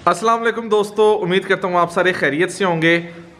अस्सलाम वालेकुम दोस्तों, उम्मीद करता हूँ आप सारे खैरियत से होंगे।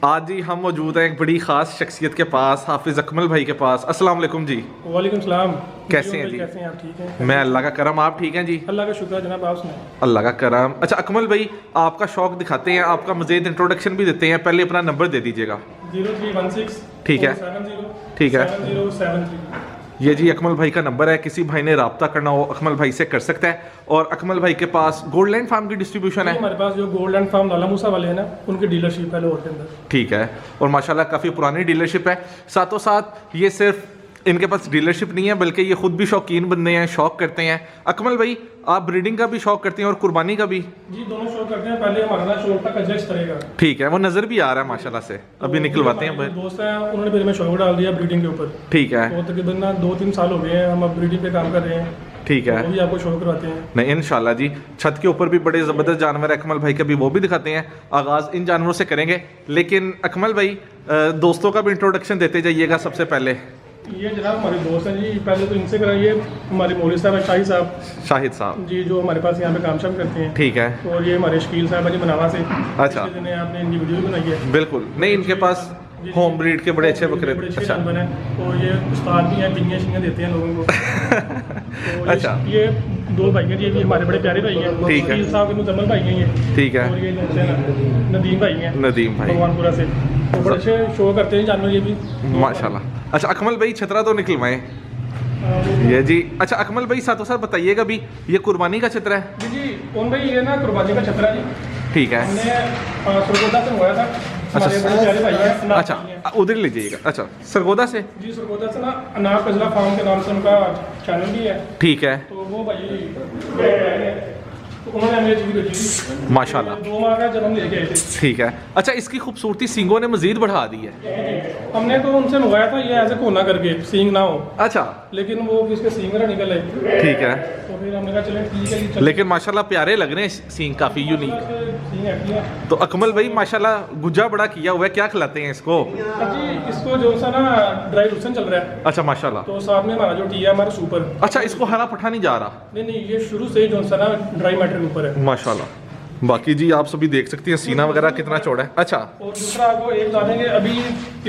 आज ही हम मौजूद हैं एक बड़ी ख़ास शख्सियत के पास, हाफिज़ अकमल भाई के पास। अस्सलाम वालेकुम जी। वालेकुम सलाम। कैसे हैं जी? कैसे हैं आप? ठीक हैं? मैं अल्लाह का करम, आप ठीक हैं जी? अल्लाह का शुक्र है जनाब, आप सुनाएं। अल्लाह का करम। अच्छा अकमल भाई, आपका शौक दिखाते हैं, आपका मज़ीद इंट्रोडक्शन भी देते हैं। पहले अपना नंबर दे दीजिएगा। 0316 ठीक है। 470 ठीक है। 7073। ये जी अकमल भाई का नंबर है, किसी भाई ने रब्ता करना हो अकमल भाई से कर सकता है। और अकमल भाई के पास गोल्ड लैंड फार्म की डिस्ट्रीब्यूशन है। हमारे पास जो गोल्ड एंड फार्म लाला मूसा वाले हैं ना, उनकी डीलरशिप है लाहौर के अंदर। ठीक है। और माशाल्लाह काफ़ी पुरानी डीलरशिप है। साथों साथ ये सिर्फ इनके पास डीलरशिप नहीं है, बल्कि ये खुद भी शौकीन बंदे हैं, शौक करते हैं। अकमल भाई, आप ब्रीडिंग का भी शौक करते हैं और कुर्बानी का भी? जी, दोनों शौक करते हैं। पहले हमारा ना शौक था कजरा इस तरह का। ठीक है, वो नज़र भी आ रहा है माशाल्लाह से। अभी निकलवाते हैं हमारे दोस्त हैं, उन्होंने फिर हमें शौक डाल दिया ब्रीडिंग के ऊपर। ठीक है। तो तकरीबन ना 2-3 साल हो गए हैं हम अब ब्रीडिंग पे काम कर रहे हैं। ठीक है। वो भी आपको शौक करवाते हैं। नहीं इंशाल्लाह जी। छत के ऊपर भी बड़े ज़बरदस्त जानवर है अकमल भाई का भी, वो भी दिखाते हैं। आगाज़ इन जानवरों से करेंगे, लेकिन अकमल भाई दोस्तों का भी इंट्रोडक्शन देते जाइएगा। सबसे पहले ये जनाब हमारे दोस्त हैं जी, पहले तो इनसे कराइए। हमारे मौलवी साहब है शाहिद साहब। शाहिद साहब जी, जो हमारे पास यहाँ पे काम शाम करते हैं। ठीक है। और ये हमारे शकील साहब है जी बनावा से। अच्छा। पिछले दिने आपने इनकी वीडियो भी बनाई है। बिल्कुल। नहीं, इनके पास होम ब्रीड के बड़े अच्छे बकरे। बड़े अच्छे अच्छा। जानवर हैं। और ये उस्ताद भी हैं, पिंगियाँ शिंगियाँ देते हैं लोगों को। तो अच्छा। ये 2 भाई हैं जी, ये भी हमारे बड़े प्यारे भाई हैं। ठीक है। शकील साहब के मुजम्मल भाई हैं ये। ठीक है। और ये इनसे ना नदीम भाई हैं, नदीम भाई भगवानपुरा से। तो बड़े अच्छे शो करते हैं जानवर ये भी माशाल्लाह। अच्छा अकमल भाई, छतरा तो निकलवाएं ये जी। अच्छा अकमल भाई, साथों साथ बताइएगा भी, ये कुर्बानी का छतरा है? जी जी, कौन भाई, ये ना कुर्बानी का छतरा जी। ठीक है। हमने सरगोदा से मंगवाया था। हमारे बड़े प्यारे भाई हैं, अनार भाई अच्छा हैं। उधर लीजिएगा। अच्छा सरगोदा से? जी, सरगोदा से ना अनार कजला फार्म के नाम से उनका चैनल भी है। ठीक है। तो वो भाई तो उन्होंने हमें चीज़ भेजी थी माशाल्लाह। 2 माह का जब हम लेके आए थे। ठीक है। अच्छा, इसकी खूबसूरती सींगों ने मजीद बढ़ा दी है। हमने तो उनसे मंगवाया था ये ऐसे कोना करके सींग ना हो, अच्छा। लेकिन वो इसके सींग वगैरह निकल आए। ठीक है। तो फिर हमने कहा चलें ठीक है जी, चलो। लेकिन माशाल्लाह प्यारे लग रहे हैं सींग, काफ़ी यूनिक। सींग एक्टिव है। तो अकमल भाई माशाल्लाह गुज्जा बड़ा किया हुआ है, क्या खिलाते हैं इसको? जी, इसको जो सा ना ड्राई लूसन चल रहा है। अच्छा माशाल्लाह। तो साथ में हमारा जो टी है हमारा सुपर। अच्छा, इसको हरा पठा नहीं जा रहा? नहीं नहीं, ये शुरू से ही जो सा ना ड्राई मैटर के ऊपर है माशाल्लाह। बाकी जी आप सभी देख सकते हैं सीना वगैरह कितना चौड़ा है। अच्छा। और दूसरा आपको एक बता देंगे, अभी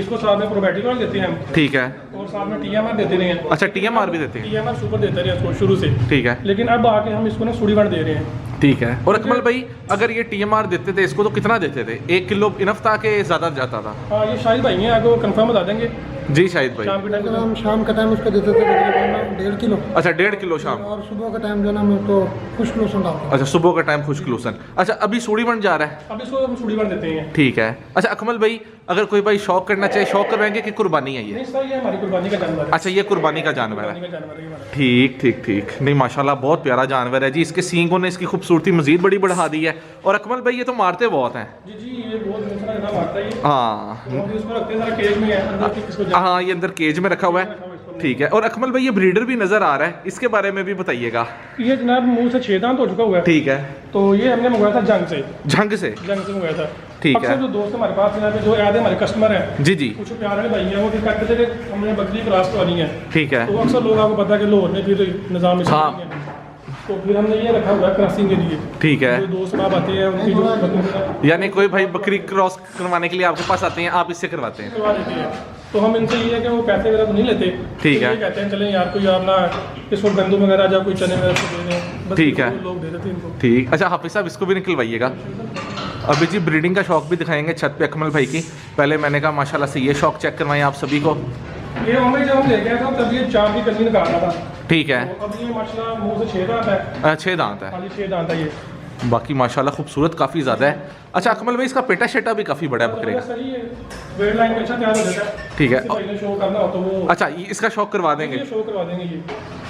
इसको साथ में प्रोबायोटिक ऑयल देते हैं हम। ठीक है। और साथ में TMR देते रहे हैं। अच्छा, TMR भी देते हैं? TMR सुपर देते रहे हैं इसको शुरू से। ठीक है। लेकिन अब आके हम इसको ना सुड़ीवण दे रहे हैं। ठीक है। और अकमल भाई, अगर ये TMR देते थे इसको तो कितना देते थे? 1 किलो इनफ था कि ज़्यादा जाता था? हाँ, ये शाहिद भाई हैं, आगे वो कंफर्म बता देंगे। जी शाहिद भाई। शाम के टाइम हम शाम का टाइम उसको देते थे तकरीबन 1.5 किलो। अच्छा, 1.5 किलो शाम। और सुबह का टाइम जो है ना हम उसको खुश्क लोशन डालते हैं। अच्छा, सुबह का टाइम खुश्क लोशन। अच्छा, अभी सूढ़ीवण जा रहा है? अब इसको हम सुड़ीवण देते हैं। ठीक है। अच्छा अकमल भाई, अगर कोई भाई शौक करना चाहे, शौक करवाएंगे कि कुर्बानी है ये? नहीं सर, ये हमारी कुर्बानी का जानवर है। अच्छा, ये कुर्बानी का जानवर कुर्बानी है। का जानवर है ये हमारा। ठीक ठीक ठीक। नहीं माशाल्लाह बहुत प्यारा जानवर है जी। इसके सींगों ने इसकी खूबसूरती मजीद बड़ी बढ़ा दी है। और अकमल भाई, ये तो मारते बहुत हैं। जी जी, ये बहुत दूसरा इतना मारता है ये। हाँ तो हम इसको रखते हैं सारा केज में है, अंदर की इसको जा- हाँ, ये अंदर केज में रखा हुआ है। ठीक है। और अकमल भाई, ये ब्रीडर भी नजर आ रहा है, इसके बारे में भी बताइएगा। ये जनाब मुंह से 6 दांत हो चुका हुआ है। ठीक है। तो ये हमने मंगवाया था जंग से। झंग से? जंग से मंगवाया था। ठीक है। अक्सर जो दोस्त हमारे पास यहाँ पे जो याद है हमारे कस्टमर हैं, जी जी। कुछ प्यार वाले भाई हैं, वो फिर कहते थे कि हमने बकरी क्रॉस करवानी है। ठीक है। तो अक्सर लोग आपको पता है कि लाहौर में फिर निज़ाम इस हाँ। नहीं है। तो फिर हमने ये रखा हुआ है क्रॉसिंग के लिए। ठीक है। जो दोस्त साहब आते हैं उनकी जो बकरी यानी कोई भाई बकरी क्रॉस करवाने के लिए आपके पास आते हैं, आप इससे करवाते हैं? करवा देते हैं। तो हम इनसे ये है कि वो पैसे वगैरह तो नहीं लेते। ठीक तो है। ये कहते हैं चलें यार कोई आप ना इसको गंदम वगैरह या कोई चने वगैरह से दे दें, बस ठीक है। लोग दे देते हैं इनको। ठीक। अच्छा हाफिज साहब, इसको भी निकलवाइएगा। अभी जी ब्रीडिंग का शौक भी दिखाएंगे छत पे अकमल भाई की। पहले मैंने कहा माशाल्लाह से ये शौक चेक करवाएं आप सभी को। ये हमें जब हम ले गए था तब ये 4 की कली निकाल रहा था। ठीक है। तो अब ये माशाल्लाह मुंह से 6 दांत है। 6 दांत है। खाली 6 दांत है ये। बाकी माशाल्लाह खूबसूरत काफ़ी ज़्यादा है। अच्छा अकमल भाई, इसका पेटा शेटा भी काफ़ी बड़ा है बकरे का। सही है, वेट लाइन में अच्छा तैयार हो जाता है। ठीक है। किसी भाई ने शो करना हो तो वो अच्छा, ये इसका शौक करवा देंगे? ये शो करवा देंगे ये,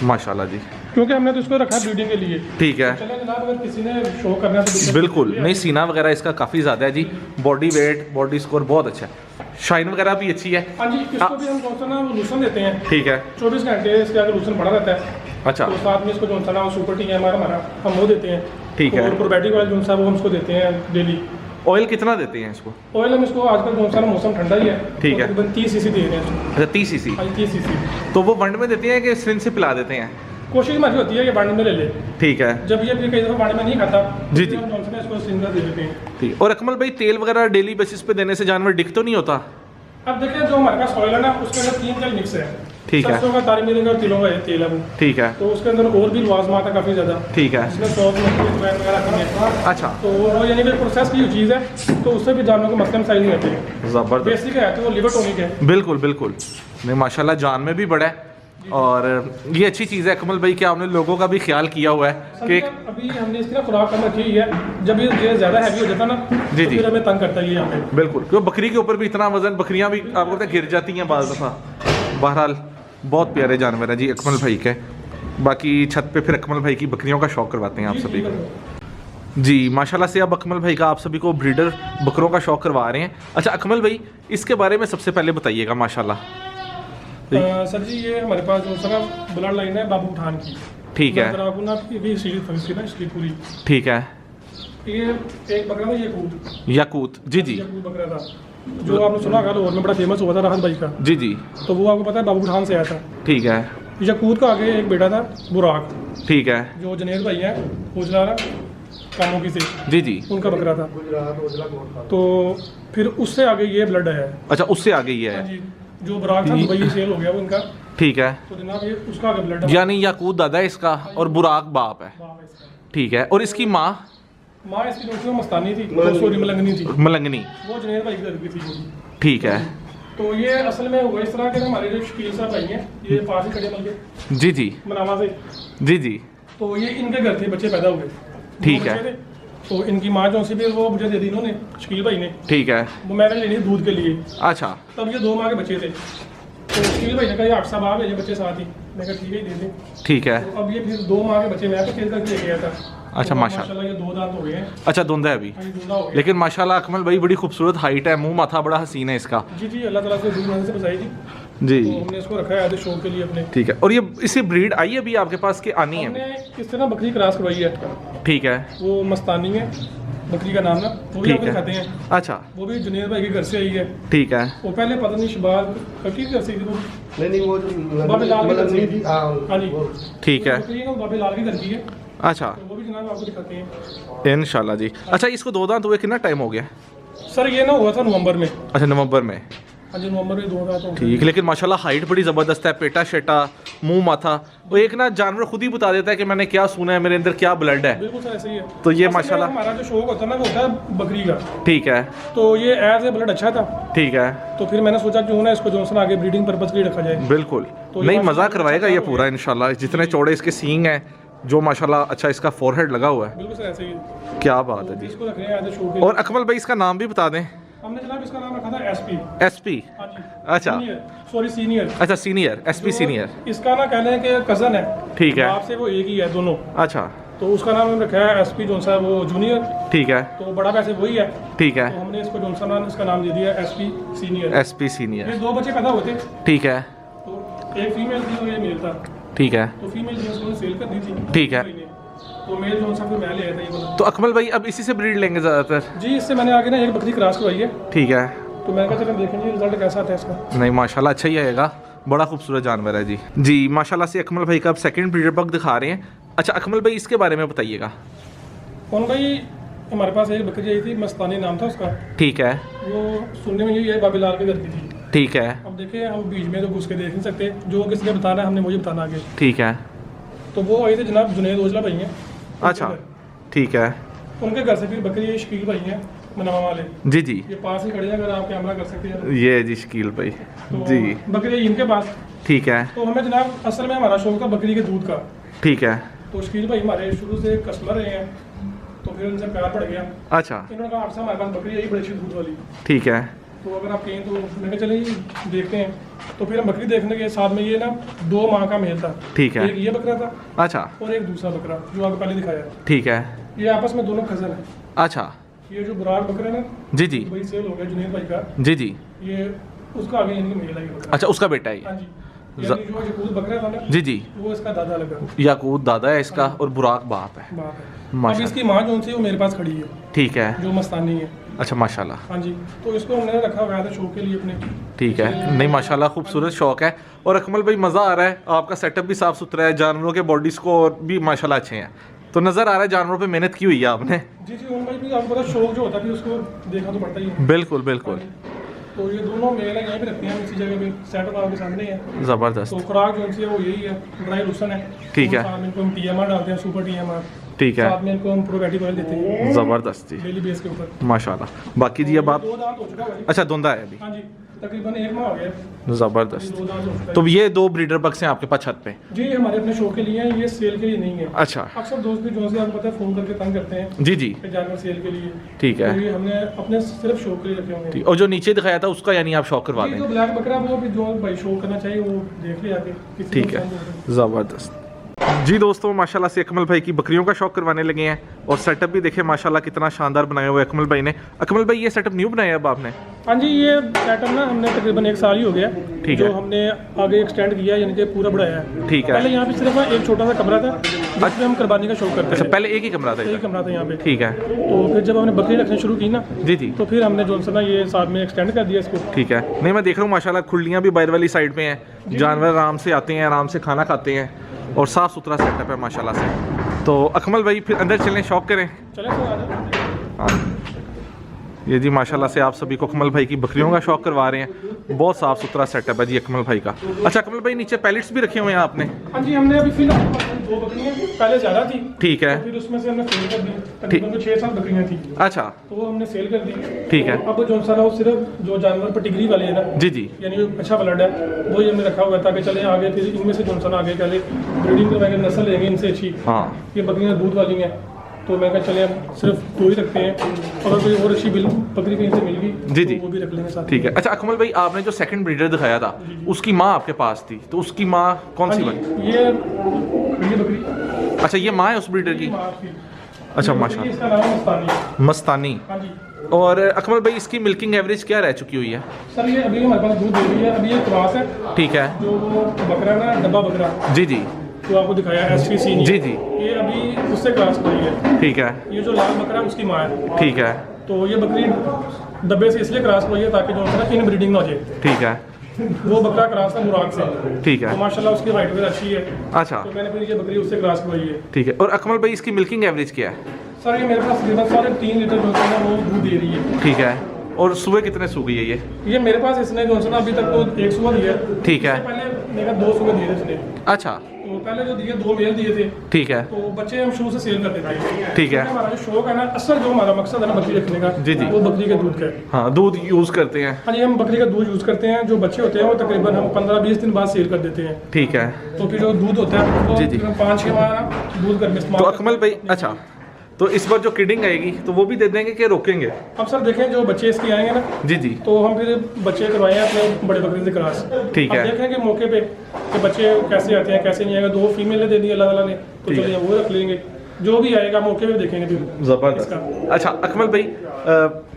माशाल्लाह जी। क्योंकि हमने तो इसको रखा ब्रीडिंग के लिए। ठीक है। चलें जनाब, अगर किसी ने शो करना है तो बिल्कुल। नहीं, सीना वगैरह इसका काफ़ी ज़्यादा है जी। बॉडी वेट, बॉडी स्कोर बहुत अच्छा है। शाइन वगैरह भी अच्छी है। हाँ जी, इसको भी हम कौन सा ना वो लूसन देते हैं। ठीक है। 24 घंटे इसके आगे लूसन पड़ा रहता है। अच्छा। तो साथ में इसको जो सा ना वो सुपर टी हमारा हम वो देते हैं। ठीक है। और प्रोबायोटिक ऑयल जो सा वो हम इसको देते हैं डेली। ऑयल कितना देते हैं इसको? ऑयल हम इसको आजकल जो सा ना मौसम ठंडा ही है। ठीक है। तकरीबन 30 cc दे रहे हैं इसको। अच्छा 30 cc। हाँ, 30 cc। तो वो वंड में देते हैं कि सिरिंज से पिला देते हैं? कोशिश हमारी होती है कि बाड़ी में ले ले। ठीक है जब ये फिर कई दफ़ा बाड़ी में नहीं खाता जी, तो जी। हम जॉनसन में इसको सिंगल दे देते हैं। ठीक। और अकमल भाई तेल वगैरह डेली बेसिस पे देने से जानवर डिक तो नहीं होता? अब देखिए जो हमारे पास ऑयल है ना उसके अंदर 3 तेल मिक्स है। ठीक है। सरसों का, तारी मिर्च का, तिलों का तेल है वो। ठीक है तो उसके अंदर और भी लवाजमात है काफ़ी ज़्यादा। ठीक है। इसमें सौंफ, मेथी, अजवाइन वगैरह है। अच्छा तो वो यानी कि प्रोसेस की चीज़ है तो उससे भी जानवरों को मसलन साइज नहीं होते हैं। ज़बरदस्त। बेसिक है तो वो लिवर टॉनिक है। बिल्कुल बिल्कुल। नहीं माशाल्लाह जान में भी बड़ा है और ये अच्छी चीज़ है। अकमल भाई क्या आपने लोगों का भी ख्याल किया हुआ है कि अभी हमने इसकी ना खुराक कम रखी है। जब ये ज़्यादा हैवी हो जाता है ना जी, तो जी। फिर हमें तंग करता है ये यहाँ पे। बिल्कुल, क्योंकि बकरी के ऊपर भी इतना वजन, बकरियां भी आपको पता है गिर जाती हैं बाज़ दफ़ा। बहरहाल बहुत प्यारे जानवर है जी अकमल भाई के। बाकी छत पे फिर अकमल भाई की बकरियों का शौक करवाते हैं आप सभी को। जी माशाल्लाह से अब अकमल भाई का आप सभी को ब्रीडर बकरों का शौक करवा रहे हैं। अच्छा अकमल भाई इसके बारे में सबसे पहले बताइएगा माशाल्लाह। सर जी ये हमारे पास जो सर ब्लड लाइन है बाबू ठान की। ठीक है। मैं आपको ना ये सीरीज फंसी ना इसकी पूरी। ठीक है। ये एक बकरा था ये कूद याकूत जी जी ये बकरा था जो आपने सुना होगा लाहौर में बड़ा फेमस हुआ था राहत भाई का। जी जी। तो वो आपको पता है बाबू ठान से आया था। ठीक है। यकूत का आगे एक बेटा था बुराक ठीक है। जो जनेर भाई हैं उजला कामों की से जी जी। उनका बकरा था। तो फिर उससे आगे ये ब्लड है। अच्छा उससे आगे ये हाँ है। जी जो बुराक था दुबई सेल हो गया वो इनका। ठीक है। तो जनाब ये उसका आगे ब्लड है। यानी याकूत दादा है इसका और बुराक बाप है। बाप है इसका। ठीक है। और इसकी माँ माँ इसकी दूसरी मस्तानी थी तो सॉरी मलंगनी थी। मलंगनी। वो जनेर भाई की लड़की थी वो। ठीक है। तो ये असल में हुआ इस तरह के हमारे जो शकील साहब भाई हैं ये पास ही खड़े मिल जी जी। मनावा से। जी जी। तो ये इनके घर थे बच्चे पैदा हुए। ठीक दो है। बच्चे थे। तो इनकी माँ जो सी भी वो मुझे दे दी इन्होंने शकील भाई ने। ठीक है। वो मैंने लेनी दूध के लिए। अच्छा तब ये 2 माह के बच्चे थे। तो शकील भाई ने कहा ये 8 साहब आ गए ये बच्चे साथ ही। मैं कहा ठीक है दे दे। ठीक है। तो अब ये फिर 2 माह के बच्चे मैं परचेज करके लेके गया था। अच्छा, तो माशाल्लाह। ये 2 दांत हो गए हैं। अच्छा धुंधा है अभी हाँ, ये दूल्हा हो गया। लेकिन माशाल्लाह अकमल भाई बड़ी खूबसूरत हाइट है, मुंह माथा बड़ा हसीन है इसका। जी जी अल्लाह ताला से दूर नजर से बचाई थी। जी तो हमने इसको रखा है आधे शौक के लिए अपने। ठीक है। और ये इसी ब्रीड आई है अभी आपके पास कि आनी है? हमने इस तरह बकरी क्रॉस करवाई है। ठीक है। वो मस्तानी है बकरी का नाम ना वो भी ठीक आपको है। दिखाते हैं। अच्छा वो भी जुनेर भाई के घर से आई है। ठीक है। वो पहले पता नहीं शबाज कटी घर से थी वो। नहीं वो जो बाबे लाल के घर से थी। हाँ हाँ जी ठीक है। बकरी है वो बाबे लाल के घर की है। अच्छा तो वो भी जनाब आपको दिखाते हैं। इंशाल्लाह जी। अच्छा इसको 2 दांत हुए कितना टाइम हो गया? सर ये ना हुआ था नवंबर में। अच्छा नवंबर में। हाँ जी नवंबर में 2 दांत हो गए। ठीक। लेकिन माशाल्लाह हाइट बड़ी ज़बरदस्त है, पेटा शेटा मुंह माथा। वो एक ना जानवर खुद ही बता देता है कि मैंने क्या सुना है, मेरे अंदर क्या ब्लड है। बिल्कुल सर ऐसे ही है। तो ये असल में माशाल्लाह- हमारा जो शौक होता है ना वो होता है बकरी का। ठीक है। तो ये एज ए ब्लड अच्छा था। ठीक है। तो फिर मैंने सोचा क्यों ना इसको जॉनसन आगे ब्रीडिंग पर्पज के लिए रखा जाए। बिल्कुल। तो नहीं ये मज़ा माशाल्लाह करवाएगा ये अच्छा पूरा इंशाल्लाह। जितने चौड़े इसके सींग हैं, जो माशाल्लाह अच्छा इसका फोरहेड लगा हुआ है। बिल्कुल सर ऐसे ही है। क्या बात है तो जी। इसको रख रहे हैं एज ए शौक के लिए। और अकमल भाई इसका नाम भी बता दें। हमने जनाब इसका नाम रखा था एसपी। एसपी। हाँ जी अच्छा। Sorry senior. अच्छा सीनियर, एसपी सीनियर। इसका ना कह लें कि कजन है। ठीक है। बाप से वो एक ही है दोनों। अच्छा तो उसका नाम हमने रखा है एसपी जोन साहब वो जूनियर। ठीक है। तो बड़ा वैसे वही है। ठीक तो है। हमने इसको जोनसन इसका नाम दे दिया एसपी सीनियर। SP senior. ये 2 बच्चे पैदा हुए थे। ठीक है। तो एक फीमेल थी और ये मेल था। ठीक है। तो फीमेल जो उसको सेल कर दी थी। ठीक है। तो मेल जो सा फिर मैं ले आया था ये वाला। तो अकमल भाई अब इसी से ब्रीड लेंगे ज़्यादातर? जी इससे मैंने आगे ना एक बकरी क्रॉस करवाई है। ठीक है। तो मैंने कहा चलो देखेंगे रिजल्ट कैसा आता है इसका। नहीं माशाल्लाह अच्छा ही आएगा, बड़ा खूबसूरत जानवर है जी। जी माशाल्लाह से अकमल भाई का अब सेकंड ब्रीडर बग दिखा रहे हैं। अच्छा अकमल भाई इसके बारे में बताइएगा। कौन भाई हमारे पास एक बकरी आई थी मस्तानी नाम था उसका। ठीक है। वो सुनने में यही है बाबीलाल के घर की थी। ठीक है। अब देखिए हम बीच में तो घुस के देख नहीं सकते जो किसी ने बताना है हमने मुझे बताना आगे। ठीक है। तो वो आई थी जनाब जुनेद ओजला भाई हैं। अच्छा ठीक है। उनके घर से फिर बकरी शकील भाई हैं मनावा वाले। जी जी। ये पास ही खड़े हैं अगर आप कैमरा कर सकते हैं। ये जी शकील भाई। तो जी बकरी इनके पास। ठीक है। तो हमें जनाब असल में हमारा शौक था बकरी के दूध का। ठीक है। तो शकील भाई हमारे शुरू से कस्टमर रहे हैं। तो फिर उनसे प्यार पड़ गया। अच्छा इन्होंने कहा आपसे हमारे पास बकरी आई बड़ी अच्छी दूध वाली। ठीक है। तो अगर आप कहें तो मैं कहा चलिए देखते हैं। तो फिर हम बकरी देखने के साथ में ये ना 2 माह का मेल था। ठीक है। एक ये बकरा था अच्छा और एक दूसरा बकरा जो आपको पहले दिखाया। ठीक है। ये आपस में दोनों कजन है। अच्छा ये जो बुराक बकरा है ना जी जी। वही सेल हो गया जुनेद भाई का। जी जी। ये उसका आगे इनकी मेल आई बकरा। अच्छा उसका बेटा है हाँ ये। जी यानी जो यकूत बकरा था ना जी जी। वो इसका दादा लगा याकूत दादा है इसका और बुराक बाप है। बाप है। अब माशा इसकी माँ जो थी वो मेरे पास खड़ी है ठीक है। जो मस्तानी है। अच्छा माशाल्लाह, हाँ जी, तो इसको हमने रखा हुआ था शौक के लिए अपने। ठीक है। नहीं माशाल्लाह खूबसूरत शौक है। और अकमल भाई मज़ा आ रहा है, आपका सेटअप भी साफ़ सुथरा है, जानवरों के बॉडी स्कोर भी माशाल्लाह अच्छे हैं, तो नज़र आ रहा है जानवरों पे मेहनत की हुई है आपने। जी जी उन भाई भी आपको पता शौक जो होता है उसको देखना तो पड़ता ही है। बिल्कुल बिल्कुल। तो ये दोनों मेल है, यहीं पे रखते हैं इसी जगह पे, सेटअप आपके सामने है। ज़बरदस्त। तो खुराक जो सी है वो यही है, ड्राई लूसन है। ठीक है। साथ में इनको हम TMR डालते हैं, सुपर TMR। ठीक है, साथ में इनको हम प्रोबैटिक ऑयल देते हैं ज़बरदस्त जी, डेली बेस के ऊपर। माशाल्लाह। बाकी जी अब आप, 2 दांत हो चुका है भाई। अच्छा धुंधा है अभी, हाँ जी, तकरीबन 1 माह हो गया। ज़बरदस्त। 2 दांत हो चुका है। तो ये 2 ब्रीडर बक्स हैं आपके पास छत पे? जी ये हमारे अपने शौक के लिए हैं, ये सेल के लिए नहीं है। अच्छा अक्सर दोस्त भी जो से आपको पता है फ़ोन करके तंग करते हैं जी जी, कि जानवर सेल के लिए। ठीक है। तो ये हमने अपने सिर्फ शौक के लिए रखे हुए हैं। ठीक। और जो नीचे दिखाया था उसका यानी आप शौक करवा जी, दें? जो ब्लैक बकरा वो भी जो भाई शौक करना चाहिए वो देख ले आके किसी ठीक को है, पसंद हो तो। ज़बरदस्त जी। दोस्तों माशाल्लाह से अकमल भाई की बकरियों का शौक करवाने लगे हैं, और सेटअप भी देखें माशाल्लाह कितना शानदार बनाया हुआ है अकमल भाई ने। अकमल भाई ये सेटअप न्यू बनाया है अब आपने? हाँ जी, ये सेटअप ना हमने तकरीबन 1 साल ही हो गया ठीक जो है। हमने आगे एक्सटेंड किया यानी कि पूरा बढ़ाया है। ठीक है। पहले यहाँ पे सिर्फ एक छोटा सा कमरा था जिसमें हम कुर्बानी का शौक करते अच्छा थे। पहले एक ही कमरा था एक इधर? कमरा था यहाँ पे। ठीक है, तो फिर जब हमने बकरी रखनी शुरू की ना जी जी, तो फिर हमने जो ना ये साथ में एक्सटेंड कर दिया इसको। ठीक है। नहीं मैं देख रहा हूँ माशाल्लाह खुलियाँ भी बाहर वाली साइड पे हैं, जानवर आराम से आते हैं, आराम से खाना खाते हैं, और साफ़ सुथरा सेटअप है माशाल्लाह से। तो अकमल भाई फिर अंदर चलें, शौक करें। चले तो आ जाओ। हाँ ये जी माशाल्लाह से आप सभी को अकमल भाई की बकरियों का शौक करवा रहे हैं, बहुत साफ़ सुथरा सेटअप है जी अकमल भाई का। अच्छा अकमल भाई नीचे पैलेट्स भी रखे हुए हैं आपने? हाँ जी, हमने अभी फिलहाल 2 बकरियाँ, पहले ज़्यादा थी ठीक है, तो फिर उसमें से हमने सेल कर दी। तकरीबन 6-7 बकरियाँ थी अच्छा तो वो हमने सेल कर दी। ठीक है, अब जो सा वो सिर्फ जो जानवर पेडिग्री वाले हैं ना, जी जी, यानी अच्छा ब्लड है वो ही हमने रखा हुआ है ताकि चले आगे फिर इनमें से जो सा आगे पहले ब्रीडिंग करवाएंगे, नस्ल लेंगे इनसे अच्छी। हाँ ये बकरियाँ दूध वाली हैं तो मैं कहा चले हम सिर्फ 2 ही रखते हैं, अगर कोई और अच्छी बकरी कहीं से मिल गई जी जी, तो वो भी रख लेंगे साथ। ठीक है। अच्छा अकमल भाई आपने जो सेकंड ब्रीडर दिखाया था उसकी माँ आपके पास थी, तो उसकी माँ कौन सी बनी? ये बकरी अच्छा ये माँ है उस ब्रीडर की? माँ थी। अच्छा ये बकरी, माशाल्लाह, इसका नाम है मस्तानी। मस्तानी। हाँ जी और अकमल भाई इसकी मिल्किंग एवरेज क्या रह चुकी हुई है? सर, ये अभी हमारे पास दूध दे रही है। अभी ये क्रॉस है ठीक है, जो वो बकरा ना, डब्बा बकरा जी जी जो आपको दिखाया SVC नहीं, जी जी, ये अभी उससे क्रॉस कराई है। ठीक है, ये जो लाल बकरा है उसकी माँ है। ठीक है, तो ये बकरी डब्बे से इसलिए क्रॉस कराई है ताकि जो है इन ब्रीडिंग ना हो जाए। ठीक है, वो बकरा क्रॉस है मुराद से, ठीक तो है, माशाल्लाह उसकी हाइट भी अच्छी है, अच्छा तो मैंने फिर ये बकरी उससे क्रॉस करवाई है। ठीक है। और अकमल भाई इसकी मिल्किंग एवरेज क्या है? सर ये मेरे पास तकरीबन 3.5 लीटर जो है ना वो दूध दे रही है। ठीक है। और सुबह कितने सूगी है ये? ये मेरे पास इसने जो है ना अभी तक तो 1 सुबह दिया है। ठीक है, इससे पहले मेरा 2 सुबह दिए थे इसने। अच्छा तो पहले जो दिए 2 मेल दिए थे, ठीक है, तो बच्चे हम शुरू से सेल करते थे। ठीक है, हमारा जो शौक है ना, असल जो हमारा मकसद है ना बकरी रखने का, जी, जी। वो बकरी के दूध का है। हाँ दूध यूज़ करते हैं, हाँ जी, हम बकरी का दूध यूज़ करते हैं। जो बच्चे होते हैं वो तकरीबन हम 15-20 दिन बाद सेल कर देते हैं। ठीक है। तो फिर जो दूध होता है वो जी, जी। 5-6 माह दूध घर में इस्तेमाल तो अकमल भाई अच्छा, तो इस बार जो किडिंग आएगी तो वो भी दे देंगे कि रोकेंगे? अब सर देखें जो बच्चे इसके आएंगे ना, जी जी, तो हम फिर बच्चे करवाए हैं अपने बड़े बकरी से क्रॉस। ठीक है। अब देखेंगे मौके पे कि बच्चे कैसे आते हैं कैसे नहीं आएगा। 2 फीमेल दे दी अल्लाह ताला ने, तो ठीक है। चलिए वो रख लेंगे। जो भी आएगा मौके पे देखेंगे फिर। ज़बरदस्त। इसका। अच्छा अकमल भाई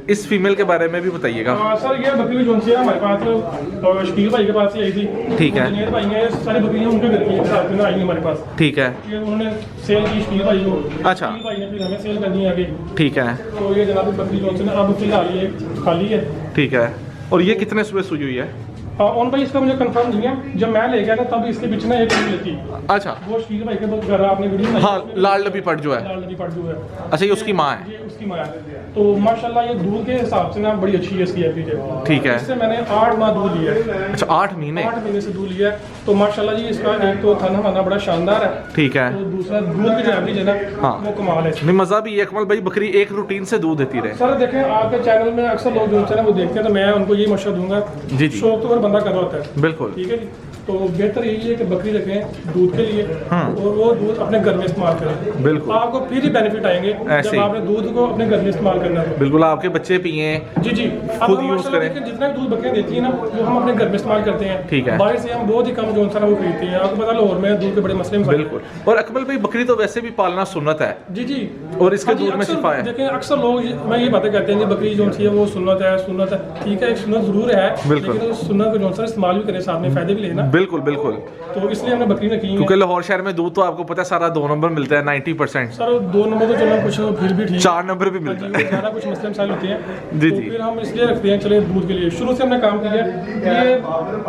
इस फीमेल के बारे में भी बताइएगा। सर ये बकरी जो है हमारे पास तो शकील भाई के पास ही आई थी। ठीक है। जुनेद भाई हैं, सारी बकरियां उनके घर की हैं, साथ में आई हैं हमारे पास। ठीक है, ये उन्होंने सेल की शकील भाई को। अच्छा। शकील भाई ने फिर हमें सेल करनी है आगे। ठीक है, तो ये जनाब बकरी जो है अब फिलहाल ये खाली है। ठीक है। और ये कितने सुबह सुई हुई है? ऑन भाई इसका मुझे कंफर्म नहीं है। जब मैं ले गया था तब इसके बीच में एक वीडियो थी। अच्छा वो शकील भाई के बहुत घर आपने वीडियो बनाई। हाँ लाल डब्बी पट जो है, लाल नदी पट जो है, अच्छा ये उसकी माँ है? ये उसकी माँ है। तो माशाल्लाह ये दूध के हिसाब से ना बड़ी अच्छी है इसकी एवरेज। ठीक है। इससे मैंने 8 माह दूध लिया है। अच्छा 8 महीने? 8 महीने से दूध लिया है। तो माशाल्लाह जी इसका एक तो थाना वाना बड़ा शानदार है। ठीक है। तो दूसरा दूध की जो एवरेज है ना, हाँ। वो कमाल है। नहीं मज़ा भी है अकमल भाई, बकरी एक रूटीन से दूध देती रहे। सर देखें आपके चैनल में अक्सर लोग जो है वो देखते हैं, तो मैं उनको यही मशवरा दूंगा, जी जी, शौक तो हर बंदा कर रहा होता है, बिल्कुल। ठीक है जी। तो बेहतर यही है कि बकरी रखें दूध के लिए और वो दूध अपने घर में इस्तेमाल करें। बिल्कुल। आपको फिर ही बेनिफिट आएंगे ऐसे जब ही। आपने दूध को अपने घर में इस्तेमाल करना है। बिल्कुल आपके बच्चे पिए जी जी, खुद अब यूज माशाल्लाह करें। देखिए, जितना भी दूध बकरियां देती है ना वो हम अपने घर में इस्तेमाल करते हैं। ठीक है। बाहर से हम बहुत ही कम जो है ना वो खरीदते हैं। आपको पता लाहौर में दूध के बड़े मसले मसाइल हैं। बिल्कुल। और अकमल भाई बकरी तो वैसे भी पालना सुन्नत है, जी जी, और इसके हाँ जी, दूध में अक्सर शिफा है। देखें अक्सर लोग मैं ये बातें कहते हैं कि बकरी जो है वो सुन्नत है, सुन्नत है। ठीक है, एक सुन्नत जरूर है, बिल्कुल। लेकिन उस सुन्नत को जो है इस्तेमाल भी करें, साथ में फायदे भी लेना। बिल्कुल बिल्कुल, तो इसलिए हमने बकरी रखी है। क्योंकि लाहौर शहर में दूध तो आपको पता है सारा 2 नंबर मिलता है 90%। सर 2 नंबर तो चलो कुछ फिर भी ठीक है, 4 नंबर भी मिलता है। ज़्यादा कुछ मसले मसाइल होते हैं जी, तो जी। फिर हम इसलिए रखते हैं चले दूध के लिए। शुरू से हमने काम किया है ये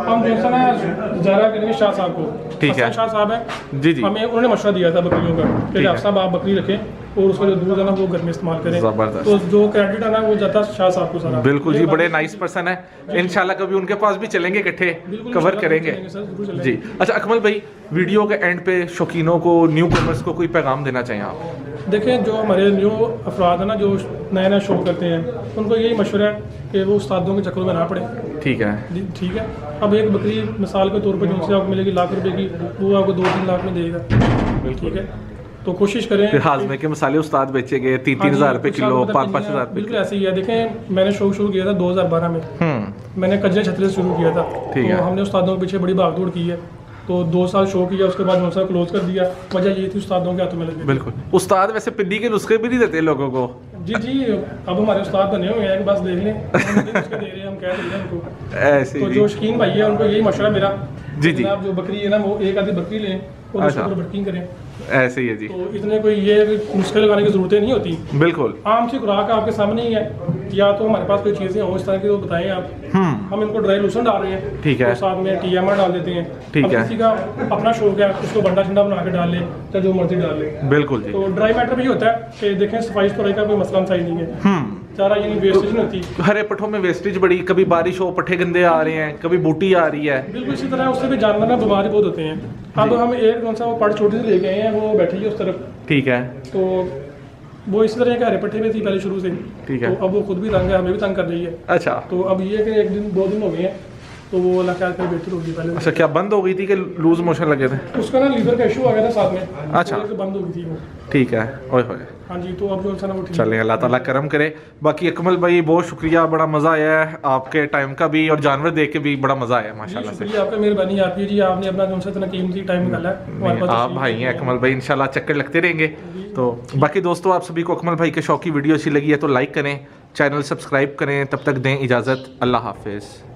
हम जो सा ना ज़ारा करेंगे शाह साहब को, ठीक है। हसन शाह साहब है जी, जी। हमें उन्होंने मशवरा दिया था बकरियों का कि ठीक आप है। साहब आप बकरी रखें और उसका जो दूध है ना वो घर में इस्तेमाल करें। ज़बरदस्त। तो जो क्रेडिट है ना वो जाता है शाह साहब को सारा। बिल्कुल जी, ये बड़े बात- नाइस पर्सन है। इंशाल्लाह कभी उनके पास भी चलेंगे इकट्ठे, बिल्कुल, कवर इंशाल्लाह करेंगे चलेंगे सर, जरूर चलेंगे। जी। अच्छा अकमल भाई, वीडियो के एंड पे शौकीनों को, न्यू कमर्स को कोई पैगाम देना चाहिए आप? देखें जो हमारे न्यू अफराद है ना जो नया नया शो करते हैं उनको यही मशवरा है कि वो उस्तादों के चक्करों में ना पड़े। ठीक है, जी, ठीक है। अब एक बकरी मिसाल के तौर पर जो उनसे आपको मिलेगी ₹1,00,000 की, वो आपको 2-3 लाख में देगा। ठीक है, तो कोशिश करें फिर हाजमे के मसाले उस्ताद बेचे गए 3-3 हाँ जी, हज़ार रुपए कुछ किलो, आपको 5-5 बताइए, हज़ार रुपए बिल्कुल ऐसे ही है। देखें मैंने शो शुरू किया था 2012 में, मैंने कज्जे छतरे से शुरू किया था। ठीक तो है। हमने उस्तादों के पीछे बड़ी भागदौड़ की है, तो 2 साल शो किया, उसके बाद जो क्लोज कर दिया। वजह ये थी उस्तादों के हाथों में लगे। बिल्कुल। उस्ताद वैसे पिद्दी के नुस्खे भी नहीं देते लोगों को? जी जी, अब हमारे उस्ताद बने हुए हैं, बस देख लें हम भी उसके दे रहे हैं, हम कह रहे हैं उनको। ऐसे तो ही जो शकीन भाई है उनको यही मशवरा मेरा, जी, जी। आप जो बकरी है ना वो एक आधी बकरी लें और उसके अच्छा। ऊपर बटकिंग करें। ऐसे ही है जी, तो इतने कोई ये नुस्खे लगाने की जरूरतें नहीं होती। बिल्कुल। आम सी खुराक आपके सामने ही है, या तो हमारे पास कोई चीज़ें हो इस तरह की तो बताएं आप। हम इनको ड्राई लूसन डाल रहे हैं, ठीक है। तो साथ में TMR डाल देते हैं। ठीक अब है। किसी का अपना शौक है उसको बंडा ठंडा बना के डाल ले या जो मर्जी डाल ले। बिल्कुल जी। तो ड्राई मैटर भी होता है कि देखें सफाई सुथराई का कोई मसला मसाई नहीं है, चारा यानी वेस्टेज नहीं होती। हरे पट्ठों में वेस्टेज बड़ी, कभी बारिश हो पट्ठे गंदे आ रहे हैं, कभी बूटी आ रही है। बिल्कुल इसी तरह उससे भी जानवर ना बीमारी बहुत होते हैं। अब हम एक कौन सा वो पट छोटी से लेके आए हैं, वो बैठी है उस तरफ, ठीक है, तो वो इसी तरह के हरे पट्टे में थी पहले शुरू से। ठीक है। तो अब वो खुद भी तंग है, हमें भी तंग कर रही है। अच्छा तो अब ये कि 1-2 दिन हो गए हैं, तो वो अल्लाह ख्याल कर बेहतर होगी। पहले अच्छा, क्या बंद हो गई थी कि लूज मोशन लगे थे? उसका ना लीवर का इशू आ गया था साथ में, अच्छा। तो बंद हो गई थी वो। ठीक है, ओए होए। हाँ जी, तो अब जो है ना वो ठीक चलें, अल्लाह ताला करम करे। बाकी अकमल भाई बहुत शुक्रिया, बड़ा मज़ा आया है आपके टाइम का भी, और जानवर देख के भी बड़ा मज़ा आया जी, माशाल्लाह से। शुक्रिया आपका, मेहरबानी आपकी जी, आपने अपना जो है इतना कीमती टाइम निकाला है हमारे पास। आप भाई हैं अकमल भाई, इंशाल्लाह चक्कर लगते रहेंगे। तो बाकी दोस्तों, आप सभी को अकमल भाई के शौक की वीडियो अच्छी लगी है तो लाइक करें, चैनल सब्सक्राइब करें। तब तक दें इजाज़त, अल्लाह हाफिज़।